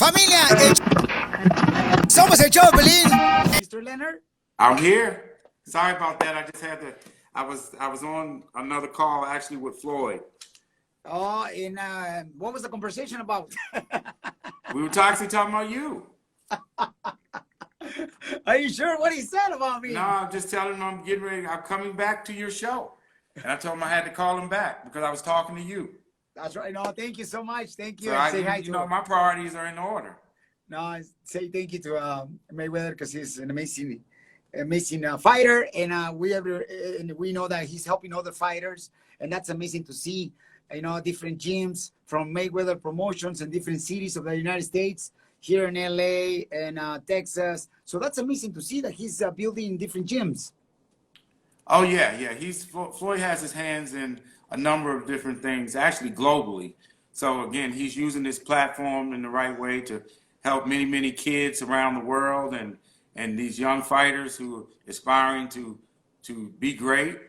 Familia, somos el show de Piolin. Mr. Leonard? I'm here. Sorry about that. I just had to. I was on another call actually with Floyd. Oh, and what was the conversation about? We were actually talking about you. Are you sure what he said about me? No, I'm just telling him I'm getting ready. I'm coming back to your show, and I told him I had to call him back because I was talking to you. That's right. No, thank you so much. Thank you. So And say hi you to know, my priorities are in order. No, I say thank you to Mayweather because he's an amazing fighter, and we know that he's helping other fighters, and that's amazing to see. You know, different gyms from Mayweather Promotions in different cities of the United States, here in LA and Texas. So that's amazing to see that he's building different gyms. Oh yeah. Floyd has his hands in a number of different things, actually globally. So again, he's using this platform in the right way to help many kids around the world and these young fighters who are aspiring to be great,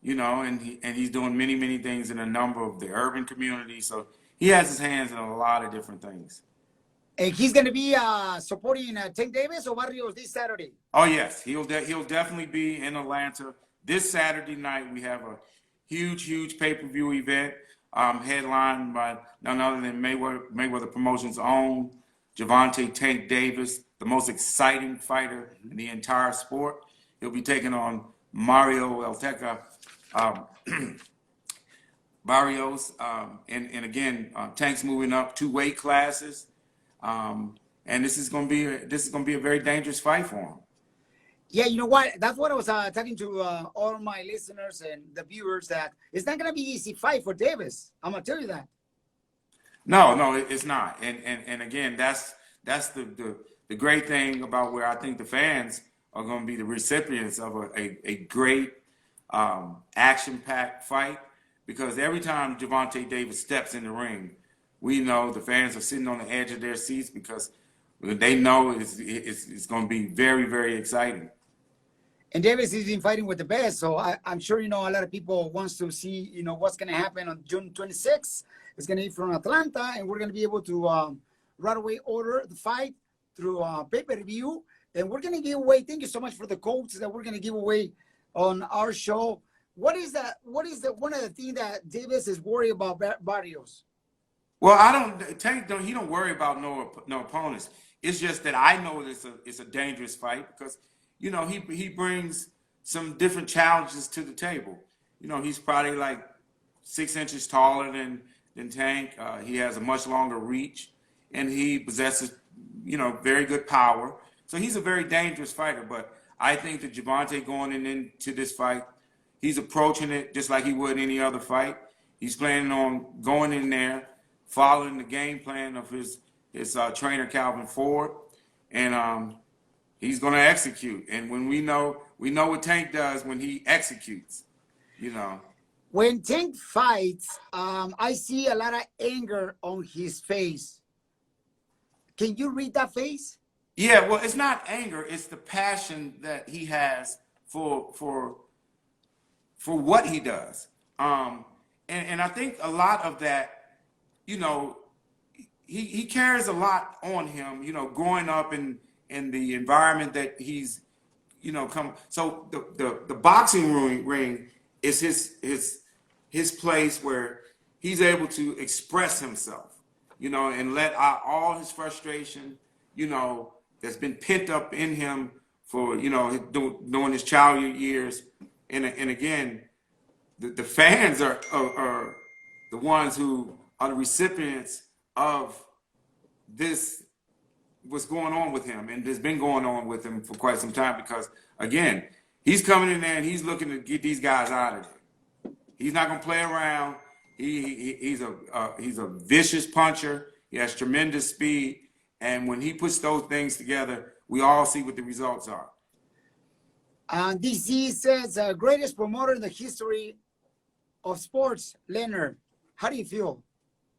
you know, and he's doing many things in a number of the urban communities. So he has his hands in a lot of different things. And he's going to be supporting Tank Davis or Barrios this Saturday. Oh yes, he'll definitely be in Atlanta this Saturday night. We have a huge pay-per-view event headlined by none other than Mayweather Promotions' own Gervonta Tank Davis, the most exciting fighter in the entire sport. He'll be taking on Mario Elteca Barrios, and again, Tank's moving up 2 weight classes, and this is going to be a very dangerous fight for him. Yeah, you know what? That's what I was talking to all my listeners and the viewers, that it's not going to be easy fight for Davis. I'm going to tell you that. No, it's not. And again, that's the great thing about where I think the fans are going to be the recipients of a great action-packed fight, because every time Gervonta Davis steps in the ring, we know the fans are sitting on the edge of their seats because they know it's going to be very exciting. And Davis is in fighting with the best, so I'm sure, you know, a lot of people wants to see, you know, what's going to happen on June 26th. It's going to be from Atlanta, and we're going to be able to right away order the fight through pay-per-view. And we're going to give away, thank you so much for the codes that we're going to give away on our show. What is one of the things that Davis is worried about Barrios? Well, Tank don't worry about no opponents. It's just that I know it's a dangerous fight because, you know, he brings some different challenges to the table. You know, he's probably like 6 inches taller than Tank. He has a much longer reach, and he possesses, you know, very good power. So he's a very dangerous fighter. But I think that Gervonta going into this fight, he's approaching it just like he would any other fight. He's planning on going in there, following the game plan of his trainer Calvin Ford, and he's going to execute. And when we know what Tank does when he executes, you know. When Tank fights, I see a lot of anger on his face. Can you read that face? Yeah, well, it's not anger; it's the passion that he has for what he does. And I think a lot of that, you know, he carries a lot on him, you know, growing up in the environment that he's, you know, come. So the boxing ring is his place where he's able to express himself, you know, and let out all his frustration, you know, that's been pent up in him for, you know, during his childhood years. And again, the fans are the ones who are the recipients of this, what's going on with him, and it's been going on with him for quite some time, because again, he's coming in there and he's looking to get these guys out of there. He's not going to play around. He's a vicious puncher. He has tremendous speed, and when he puts those things together, we all see what the results are. DC says greatest promoter in the history of sports, Leonard. How do you feel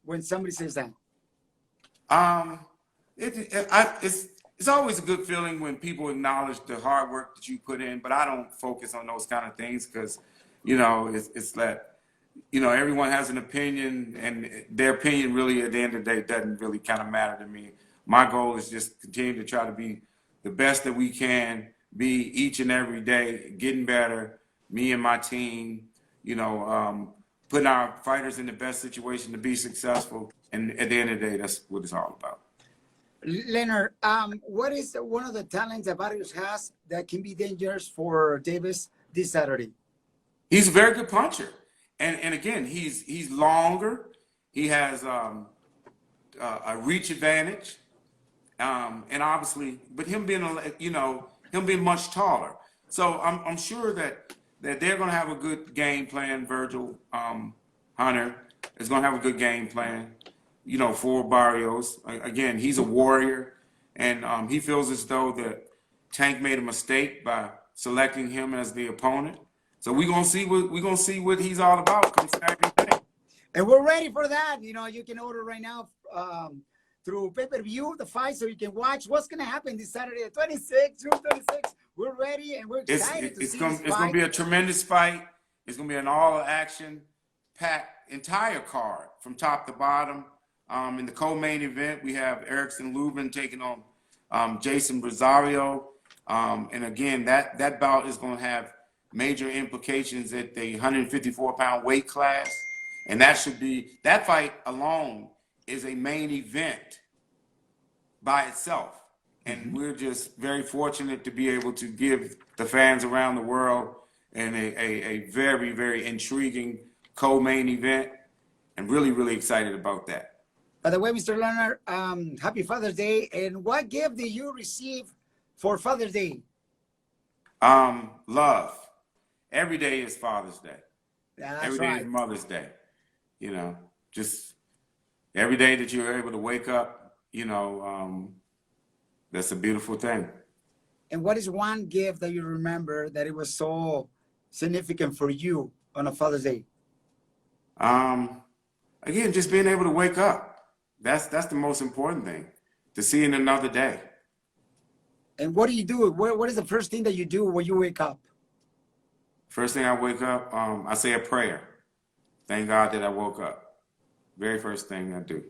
when somebody says that? It's always a good feeling when people acknowledge the hard work that you put in, but I don't focus on those kind of things because, you know, it's that, you know, everyone has an opinion, and their opinion really at the end of the day doesn't really kind of matter to me. my goal is just continue to try to be the best that we can be each and every day, getting better, me and my team, putting our fighters in the best situation to be successful. And at the end of the day, that's what it's all about. Leonard, what is one of the talents that Barrios has that can be dangerous for Davis this Saturday? He's a very good puncher. And again, he's longer. He has a reach advantage. And obviously, but him being much taller. So I'm sure that they're going to have a good game plan. Virgil Hunter is going to have a good game plan, for Barrios. Again, he's a warrior, and he feels as though that Tank made a mistake by selecting him as the opponent. So we're gonna see what he's all about come Saturday night. And we're ready for that. You can order right now through pay-per-view the fight, so you can watch what's gonna happen this Saturday, the 26th, June 26th. We're ready and we're excited to see this fight. It's gonna be a tremendous fight. It's gonna be an all-action packed entire card from top to bottom. In the co-main event, we have Erickson Lubin taking on Jason Rosario. And again, that bout is going to have major implications at the 154-pound weight class. And that fight alone is a main event by itself. And we're just very fortunate to be able to give the fans around the world a very, very intriguing co-main event, and really, really excited about that. By the way, Mr. Leonard, happy Father's Day. And what gift did you receive for Father's Day? Love. Every day is Father's Day. Yeah, that's every day right. is Mother's Day. Just every day that you're able to wake up, that's a beautiful thing. And what is one gift that you remember that it was so significant for you on a Father's Day? Again, just being able to wake up. That's the most important thing, to see in another day. And what do you do? What is the first thing that you do when you wake up? First thing I wake up, I say a prayer. Thank God that I woke up. Very first thing I do.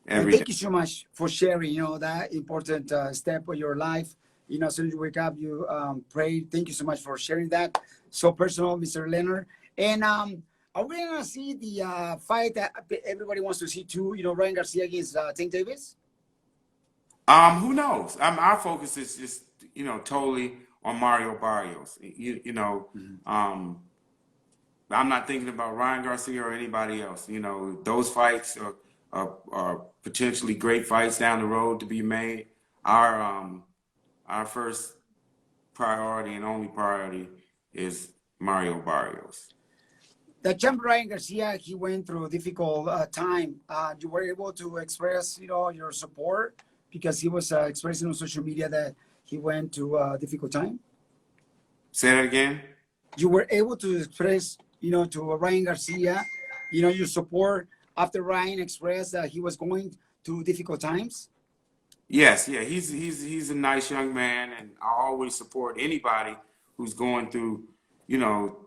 Thank you so much for sharing, that important step of your life. As soon as you wake up, you pray. Thank you so much for sharing that. So personal, Mr. Leonard. And are we going to see the fight that everybody wants to see too, Ryan Garcia against Tank Davis? Who knows? Our focus is just, totally on Mario Barrios. I'm not thinking about Ryan Garcia or anybody else. Those fights are potentially great fights down the road to be made. Our first priority and only priority is Mario Barrios. The champ Ryan Garcia, he went through a difficult time. You were able to express, your support because he was expressing on social media that he went to a difficult time. Say that again. You were able to express, to Ryan Garcia, your support after Ryan expressed that he was going through difficult times. Yes, yeah, he's a nice young man, and I always support anybody who's going through,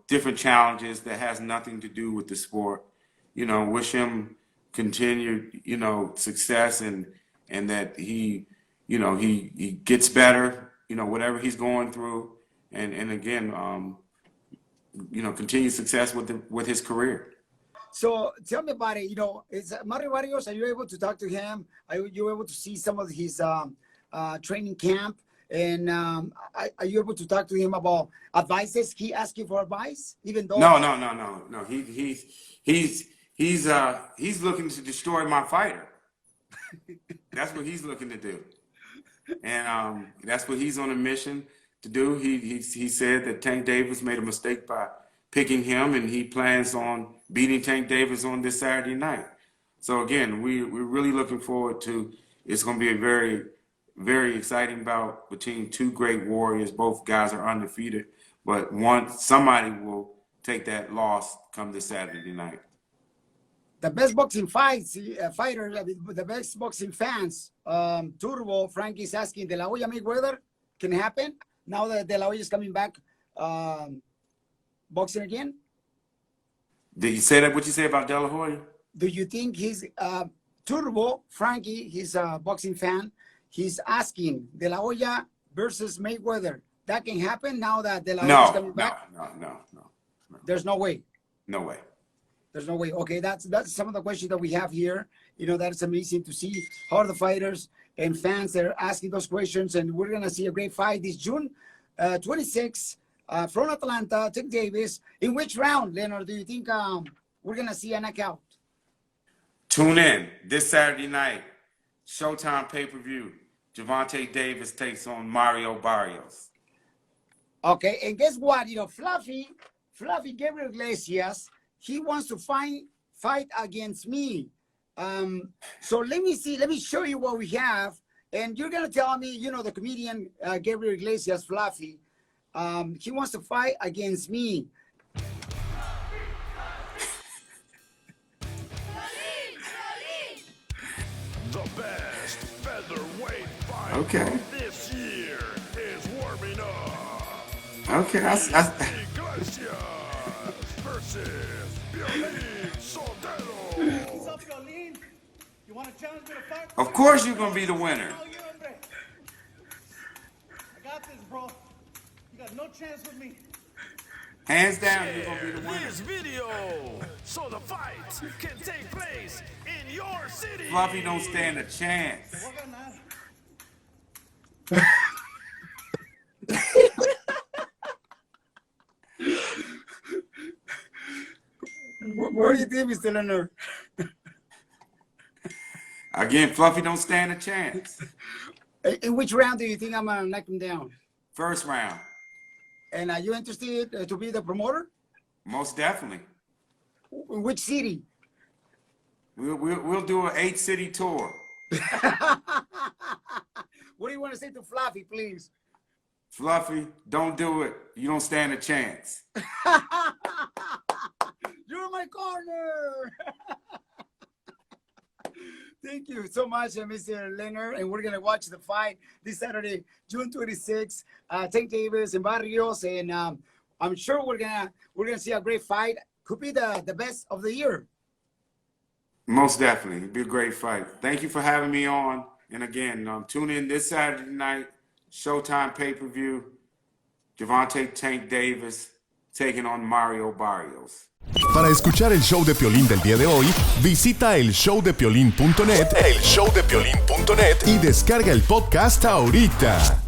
different challenges that has nothing to do with the sport. Wish him continued, success and that he gets better, whatever he's going through, and again, continue success with his career. So tell me about it. Is Mario Barrios, are you able to talk to him? Are you able to see some of his training camp? And are you able to talk to him about advices? He asked you for advice, even though No. He's looking to destroy my fighter. That's what he's looking to do, and that's what he's on a mission to do. He said that Tank Davis made a mistake by picking him, and he plans on beating Tank Davis on this Saturday night. So again, we're really looking forward to. It's going to be a very, very exciting bout between two great warriors. Both guys are undefeated, but somebody will take that loss come this Saturday night. The best boxing fighters, the best boxing fans, Turbo, Frank is asking, De La Hoya Mayweather can happen now that De La Hoya is coming back boxing again? Did you say that? What you say about De La Hoya? Do you think he's Turbo, Frankie, he's a boxing fan, he's asking De La Hoya versus Mayweather. That can happen now that De La Hoya is coming back? No. There's no way. No way. There's no way. Okay, that's some of the questions that we have here. You know, that's amazing to see how the fighters and fans that are asking those questions. And we're going to see a great fight this June 26th from Atlanta, Tank Davis. In which round, Leonard, do you think we're going to see a knockout? Tune in this Saturday night, Showtime pay-per-view. Gervonta Davis takes on Mario Barrios. Okay, and guess what? You know, Fluffy Gabriel Iglesias, he wants to fight against me. So let me show you what we have. And you're going to tell me, you know, the comedian Gabriel Iglesias, Fluffy, he wants to fight against me. The best featherweight fight Okay. this year is warming up. Okay. Garcia versus Piolin Soldado. What's up, Piolin? You want to challenge me to fight? Of course you're going to be the winner. Oh, you hombre. I got this, bro. You got no chance with me. Hands down, you're going to be the winner. This video so the fight can take place in your city. Fluffy don't stand a chance. Te voy a ganar. What do you think, Mr. Leonard? Again, Fluffy don't stand a chance. In which round do you think I'm going to knock him down? First round. And are you interested to be the promoter? Most definitely. In which city? We'll do an 8-city tour. What do you want to say to Fluffy, please? Fluffy, don't do it. You don't stand a chance. You're in my corner. Thank you so much, Mr. Leonard. And we're going to watch the fight this Saturday, June 26th. Tank Davis and Barrios. And I'm sure we're gonna see a great fight. Could be the best of the year. Most definitely. It'd be a great fight. Thank you for having me on. And again, tune in this Saturday night, Showtime pay-per-view. Gervonta Tank Davis taking on Mario Barrios. Para escuchar el show de Piolín del día de hoy, visita elshowdepiolin.net y descarga el podcast ahorita.